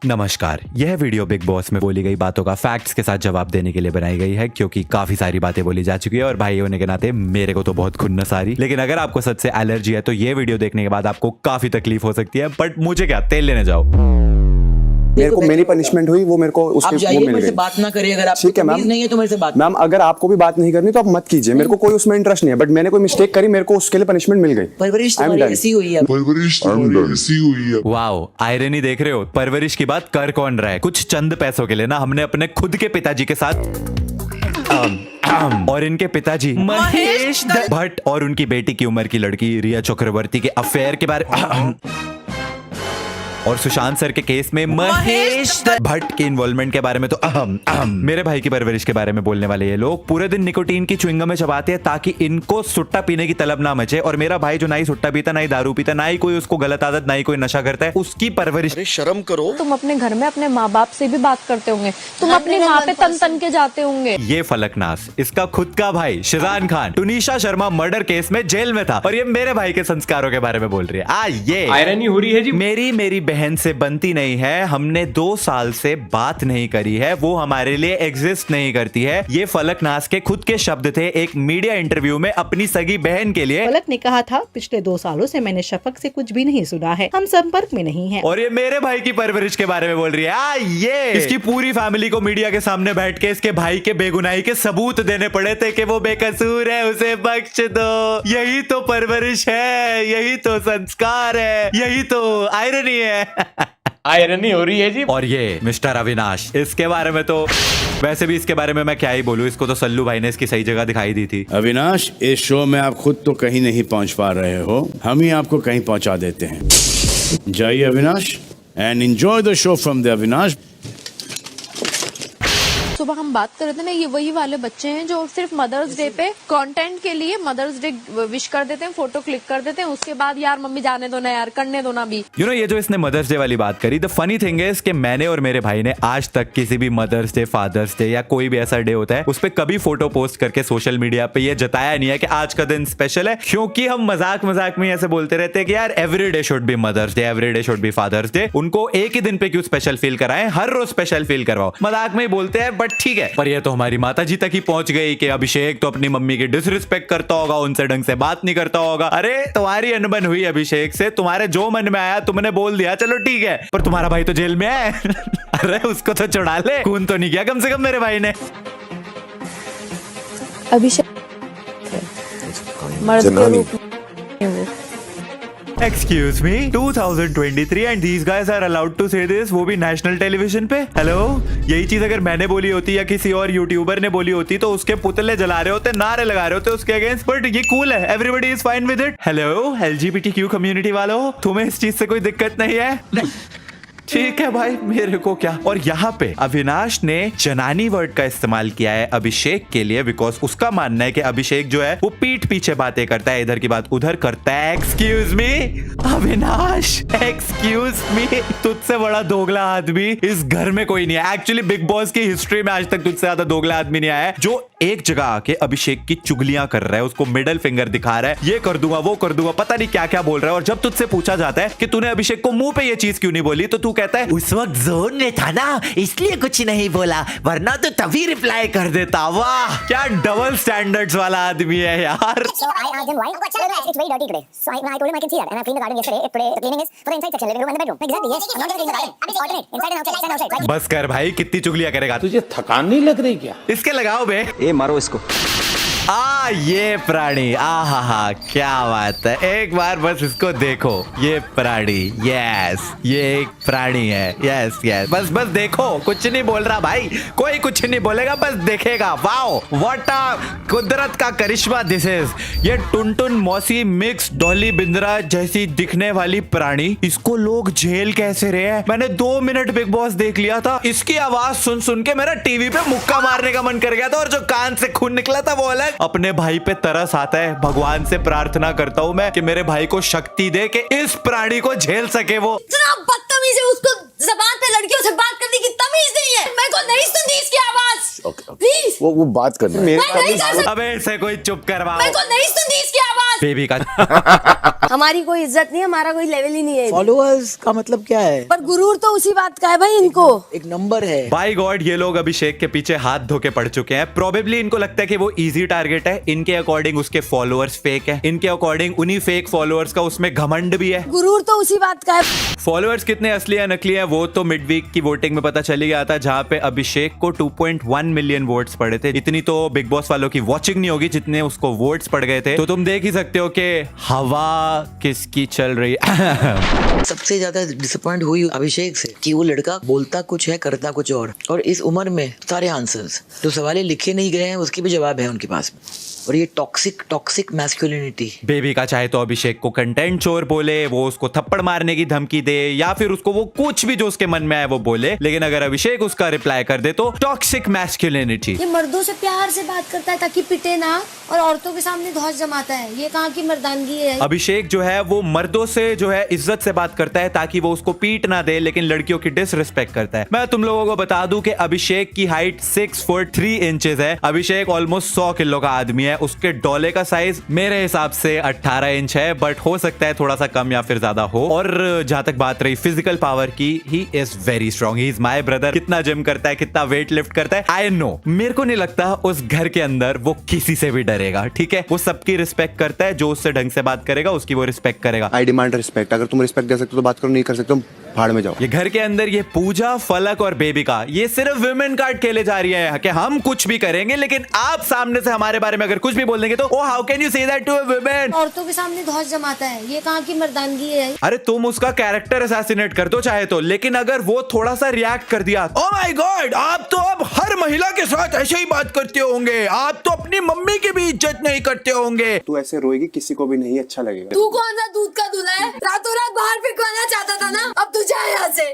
नमस्कार, यह video big boss में बोली गई बातों का फैक्ट्स के साथ जवाब देने के लिए बनाई गई है, क्योंकि काफी सारी बातें बोली जा चुकी है और भाई होने के नाते मेरे को तो बहुत खुन्नस आ रही। लेकिन अगर आपको सच से एलर्जी है तो ये वीडियो देखने के बाद आपको काफी तकलीफ हो सकती है, बट मुझे क्या, तेल लेने जाओ। मेरे को मेरी पनिशमेंट हुई, वो मेरे को उसके वो मिल गई। बात ना करिए, अगर आपको तमीज नहीं है तो मेरे से बात। मैम अगर आपको भी बात नहीं करनी तो आप मत कीजिए, मेरे को कोई उसमें इंटरेस्ट नहीं है, बट मैंने कोई मिस्टेक करी, मेरे को उसके लिए पनिशमेंट मिल गई। परवरिश तुम्हारी ऐसी हुई है। वाओ, आयरनी देख रहे हो? परवरिश की बात कर कौन रहा है? कुछ चंद पैसों के लिए ना हमने अपने खुद के पिताजी के साथ और इनके पिताजी महेश भट्ट और उनकी बेटी की उम्र की लड़की रिया चक्रवर्ती के अफेयर के बारे और सुशांत सर के केस में महेश भट्ट के इन्वॉल्वमेंट के बारे में तो मेरे भाई की परवरिश के बारे में बोलने वाले ये लोग पूरे दिन निकोटीन की च्युइंगम में चबाते हैं ताकि इनको सुट्टा पीने की तलब ना मचे। और मेरा भाई जो ना ही सुट्टा पीता, ना ही दारू पीता, ना ही कोई उसको गलत आदत, ना ही कोई नशा करता है, उसकी परवरिश। अरे शर्म करो। तुम अपने घर में अपने माँ बाप से भी बात करते होंगे, तुम अपनी माँ पे तन तन के जाते होंगे। ये फलकनास, इसका खुद का भाई शिजान खान टुनीशा शर्मा मर्डर केस में जेल में था और ये मेरे भाई के संस्कारों के बारे में बोल रही है। ये आयरनी हो रही है जी। मेरी बहन से बनती नहीं है, हमने 2 साल से बात नहीं करी है, वो हमारे लिए एग्जिस्ट नहीं करती है। ये फलकनास के खुद के शब्द थे एक मीडिया इंटरव्यू में अपनी सगी बहन के लिए। फलक ने कहा था, पिछले 2 सालों से मैंने शफक से कुछ भी नहीं सुना है, हम संपर्क में नहीं हैं। और ये मेरे भाई की परवरिश के बारे में बोल रही है। ये इसकी पूरी फैमिली को मीडिया के सामने बैठ के इसके भाई के बेगुनाही के सबूत देने पड़े थे कि वो बेकसूर है, उसे बख्श दो। यही तो परवरिश है, यही तो संस्कार है, यही तो आयरनी है। आयरनी हो रही है जी। और ये मिस्टर अविनाश, इसके बारे में तो वैसे भी इसके बारे में मैं क्या ही बोलूं, इसको तो सल्लू भाई ने इसकी सही जगह दिखाई दी थी। अविनाश, इस शो में आप खुद तो कहीं नहीं पहुंच पा रहे हो, हम ही आपको कहीं पहुंचा देते हैं। जाइए Avinash and enjoy the show from the Avinash. सुबह हम बात कर रहे थे ना, ये वही वाले बच्चे हैं जो सिर्फ मदर्स डे पे कंटेंट के लिए मदर्स डे विश कर देते हैं, फोटो क्लिक कर देते हैं, उसके बाद यार मम्मी जाने दो ना यार, करने दो ना भी। ये जो इसने मदर्स डे वाली बात करी, द फनी थिंग इज कि मैंने और मेरे भाई ने आज तक किसी भी मदर्स डे, फादर्स डे या कोई भी ऐसा डे होता है उस पर कभी फोटो पोस्ट करके सोशल मीडिया पे ये जताया नहीं है कि आज का दिन स्पेशल है, क्योंकि हम मजाक में ऐसे बोलते रहते हैं कि यार every day should be Mother's Day, every day should be Father's Day. उनको एक ही दिन पे क्यों स्पेशल फील कराएं, हर रोज स्पेशल फील करवाओ। मजाक में ही बोलते हैं, बट ठीक है। पर ये तो हमारी माता जी तक ही पहुंच गई कि अभिषेक तो अपनी मम्मी की डिसरिस्पेक्ट करता होगा, उनसे ढंग से बात नहीं करता होगा। अरे तुम्हारी अनबन हुई अभिषेक से, तुम्हारे जो मन में आया तुमने बोल दिया, चलो ठीक है, पर तुम्हारा भाई तो जेल में है। अरे उसको तो छुड़ा ले, खून तो नहीं किया कम से कम मेरे भाई ने। अभिषेक मर्द के रूप में Excuse me, 2023 and these guys are allowed to say this, वो भी नेशनल टेलीविजन पे। हेलो, यही चीज अगर मैंने बोली होती या किसी और यूट्यूबर ने बोली होती तो उसके पुतले जला रहे होते, नारे लगा रहे होते उसके अगेंस्ट, बट ये कूल है, everybody is fine with it. Hello LGBTQ community वालों, तुम्हें इस चीज से कोई दिक्कत नहीं है? ठीक है भाई, मेरे को क्या। और यहाँ पे अविनाश ने जनानी वर्ड का इस्तेमाल किया है अभिषेक के लिए, बिकॉज उसका मानना है कि अभिषेक जो है वो पीठ पीछे बातें करता है, इधर की बात उधर करता है। Excuse me Avinash, excuse me, तुझसे बड़ा दोगला आदमी इस घर में कोई नहीं है। एक्चुअली बिग बॉस की हिस्ट्री में आज तक तुझसे ज्यादा दोगला आदमी नहीं आया है जो एक जगह आके अभिषेक की चुगलियां कर रहा है, उसको मिडिल फिंगर दिखा रहा है, ये कर दूंगा वो कर दूंगा, पता नहीं क्या क्या बोल रहा है। और जब तुझसे पूछा जाता है कि तूने अभिषेक को मुंह पे ये चीज क्यों नहीं बोली, तो तू कहता है उस वक्त जोन में था ना इसलिए कुछ नहीं बोला, वरना तो तभी रिप्लाई कर देता। वाह, क्या डबल स्टैंडर्ड्स वाला आदमी है यार। बस कर भाई, कितनी चुगलियां करेगा? तुझे थकान नहीं लग रही क्या? इसके लगाओ बे। ए मारो इसको। ये प्राणी, हा, क्या बात है। एक बार बस इसको देखो, ये प्राणी, यस, ये एक प्राणी है, यस, बस देखो, कुछ नहीं बोल रहा भाई, कोई कुछ नहीं बोलेगा, बस देखेगा। वाओ, व्हाट अ कुदरत का करिश्मा दिस इज। ये टुनटुन मौसी मिक्स डॉली बिंद्रा जैसी दिखने वाली प्राणी, इसको लोग झेल कैसे रहे हैं? मैंने 2 मिनट बिग बॉस देख लिया था, इसकी आवाज सुन के मेरा टीवी पे मुक्का मारने का मन कर गया था, और जो कान से खून निकला था वो अलग। अपने भाई पे तरस आता है, भगवान से प्रार्थना करता हूँ मैं कि मेरे भाई को शक्ति दे कि इस प्राणी को झेल सके। वो इतना बदतमीज है, उसको जबान पे लड़कियों से बात करने की तमीज नहीं है। मेरे को नहीं सुनती इसकी आवाज, प्लीज। वो बात करना अबे इसे कोई चुप करवाओ, मेरे को नहीं सुनती इसकी आवाज बेबी का। हमारी कोई इज्जत नहीं है, हमारा कोई लेवल ही नहीं है। फॉलोअर्स का मतलब क्या है? पर गुरूर तो उसी बात का है भाई इनको। एक नंबर है। बाय गॉड ये लोग अभिषेक के पीछे हाथ धोके पड़ चुके हैं। प्रोबेबली इनको लगता है कि वो इजी टारगेट है। इनके अकॉर्डिंग उसके फॉलोअर्स फेक है। इनके अकॉर्डिंग उन्हीं फेक फॉलोअर्स का उसमें घमंड भी है। गुरूर तो उसी बात का है। फॉलोअर्स कितने असली है नकली है वो तो मिड वीक की वोटिंग में पता चली गया था, जहां पे अभिषेक को 2.1 मिलियन वोट्स पड़े थे। इतनी तो बिग बॉस वालों की वॉचिंग नहीं होगी जितने उसको वोट्स पड़ गए थे। तो तुम देख ही सकते हो कि हवा किसकी चल रही है। सबसे ज्यादा डिसअपॉइंट हुई अभिषेक से कि वो लड़का बोलता कुछ है करता कुछ और इस उम्र में सारे आंसर्स जो सवाल लिखे नहीं गए हैं उसके भी जवाब है उनके पास में। और ये टॉक्सिक मैस्कुलिनिटी। बेबी का चाहे तो अभिषेक को कंटेंट चोर बोले, वो उसको थप्पड़ मारने की धमकी दे, या फिर उसको वो कुछ भी जो उसके मन में आए वो बोले, लेकिन अगर अभिषेक उसका रिप्लाई कर दे तो टॉक्सिक मैस्कुलिनिटी। ये मर्दों से प्यार से बात करता है ताकि पिटे ना, और औरतों के सामने धौंस जमाता है। ये कहाँ की मर्दानगी है? अभिषेक जो है वो मर्दों से जो है इज्जत से बात करता है ताकि वो उसको पीट ना दे, लेकिन लड़कियों की डिसरिस्पेक्ट करता है। मैं तुम लोगों को बता दूं कि अभिषेक की हाइट 6 फुट 3 इंचेस है। अभिषेक ऑलमोस्ट 100 किलो का आदमी है। उसके डोले का साइज मेरे हिसाब से 18 इंच है, बट हो सकता है थोड़ा सा कम या फिर ज्यादा हो। और जहां तक बात रही फिजिकल पावर की, he is very strong, he is my brother. कितना जिम करता है, कितना वेट लिफ्ट करता है, आई नो। मेरे को नहीं लगता उस घर के अंदर वो किसी से भी डरेगा, ठीक है। वो सबकी रिस्पेक्ट करता है, जो उससे ढंग से बात करेगा उसकी वो रिस्पेक्ट करेगा। आई डिमांड रिस्पेक्ट। अगर तुम रिस्पेक्ट दे सकते हो तो बात करो, नहीं कर सकते हो भाड़ में जाओ। ये घर के अंदर ये पूजा, फलक और बेबिका ये सिर्फ विमेन कार्ड खेले जा रही है कि हम कुछ भी करेंगे, लेकिन आप सामने से हमारे बारे में अगर कुछ भी बोल देंगे तो oh how can you say that to a women. औरतों के सामने धौंस जमाता है। ये कहाँ की मर्दानगी है? अरे तुम उसका कैरेक्टर असैसिनेट कर दो चाहे तो, लेकिन अगर वो थोड़ा सा रिएक्ट कर दिया, ओ माय गॉड आप तो अब हर महिला के साथ ऐसे ही बात करते होंगे, आप तो अपनी मम्मी की भी इज्जत नहीं करते होंगे। तू ऐसे रोएगी किसी को भी नहीं अच्छा लगेगा। तू कौन सा दूध का दूल्हा है? रातों रात बाहर फेंकवाना चाहता था ना, अब तू जा यहाँ से।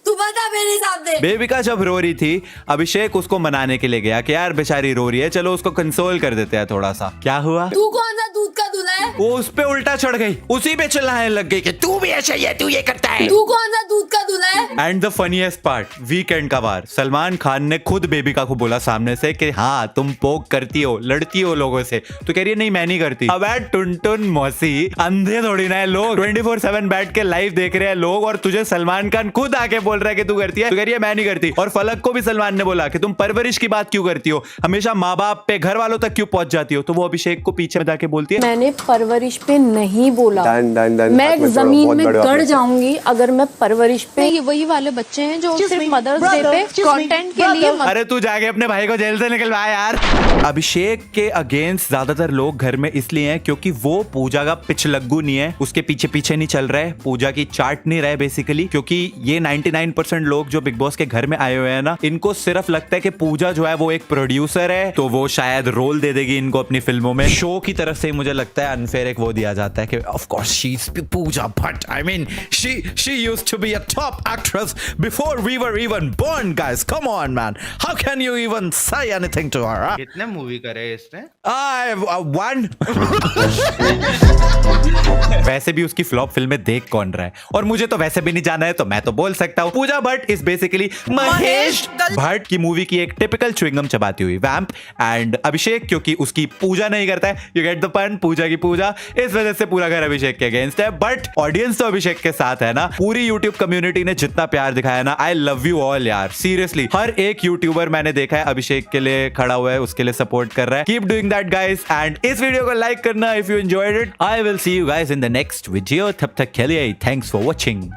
तू बता मेरे सामने। बेबिका जब रो रही थी, अभिषेक उसको मनाने के लिए गया कि यार बेचारी रो रही है, चलो उसको कंसोल कर देते हैं थोड़ा सा। क्या हुआ? तू कौन सा दूध का दूल्हा है? वो उस पे उल्टा चढ़ गई, उसी पे चिल्लाने लग गई कि तू भी ऐसा ही है, तू ये करता है। तू कौन सा दूध का दूल्हा है? And the funniest part, weekend का वार, सलमान खान ने खुद बेबिका को बोला सामने से कि हाँ तुम पोक करती हो, लड़ती हो लोगों से। तो कह रही है नहीं मैं नहीं करती। अब टुन मौसी, अंधे थोड़ी ना है लोग, 24/7 बैठ के लाइव देख रहे हैं लोग, और तुझे सलमान खान खुद आके बोल रहा है कि तू करती है। तो कह रही है मैं नहीं करती। और फलक को भी सलमान ने बोला कि तुम परवरिश की बात क्यों करती हो, हमेशा माँ बाप पे, घर वालों तक क्यों पहुंच जाती हो। तो वो अभिषेक को पीछे बता के बोलती है मैंने परवरिश पे नहीं बोला। डन, मैं जमीन में गड़ जाऊंगी अगर मैं परवरिश पे। ये वही वाले बच्चे हैं जो सिर्फ मदर्स डे पे कंटेंट के लिए। अरे तू जाके अपने भाई को जेल से निकलवा यार। अभिषेक के अगेंस्ट ज्यादातर लोग घर में इसलिए हैं क्योंकि वो पूजा का पिछलग्गू नहीं है, उसके पीछे पीछे नहीं चल रहा है, पूजा की चाट नहीं रहा है बेसिकली। क्योंकि ये 99% लोग जो बिग बॉस के घर में आए हुए हैं ना, इनको सिर्फ लगता है कि पूजा जो है वो एक प्रोड्यूसर है, तो वो शायद रोल दे देगी इनको अपनी फिल्मों में। शो की तरफ से मुझे लगता है अनफेयर एक वो दिया जाता है कि of course she is Pooja Bhatt, I mean she used to be a top actress before we were even born guys, come on man, how can you even say anything to her. कितने movie करे इसने? One. वैसे भी उसकी flop फिल्में देख कौन रहा है, और मुझे तो वैसे भी नहीं जाना है, तो मैं तो बोल सकता हूँ पूजा भट्ट इज बेसिकली महेश भट्ट की मूवी की एक टिपिकल च्युइंगम चबाती हुई वैम्प। एंड अभिषेक क्योंकि उसकी पूजा नहीं करता है, यू गेट द पॉइंट, पूजा की पूजा, इस वजह से पूरा घर अभिषेक के अगेंस्ट है। बट ऑडियंस तो अभिषेक के साथ है ना। पूरी यूट्यूब कम्युनिटी ने जितना प्यार दिखाया ना, आई लव यू ऑल यार, सीरियसली। हर एक यूट्यूबर मैंने देखा है अभिषेक के लिए खड़ा हुआ है, उसके लिए सपोर्ट कर रहा है। Keep doing that guys, and इस वीडियो को लाइक करना if you enjoyed it. I will see you guys in the next video, तब तक के लिए थैंक्स फॉर वॉचिंग।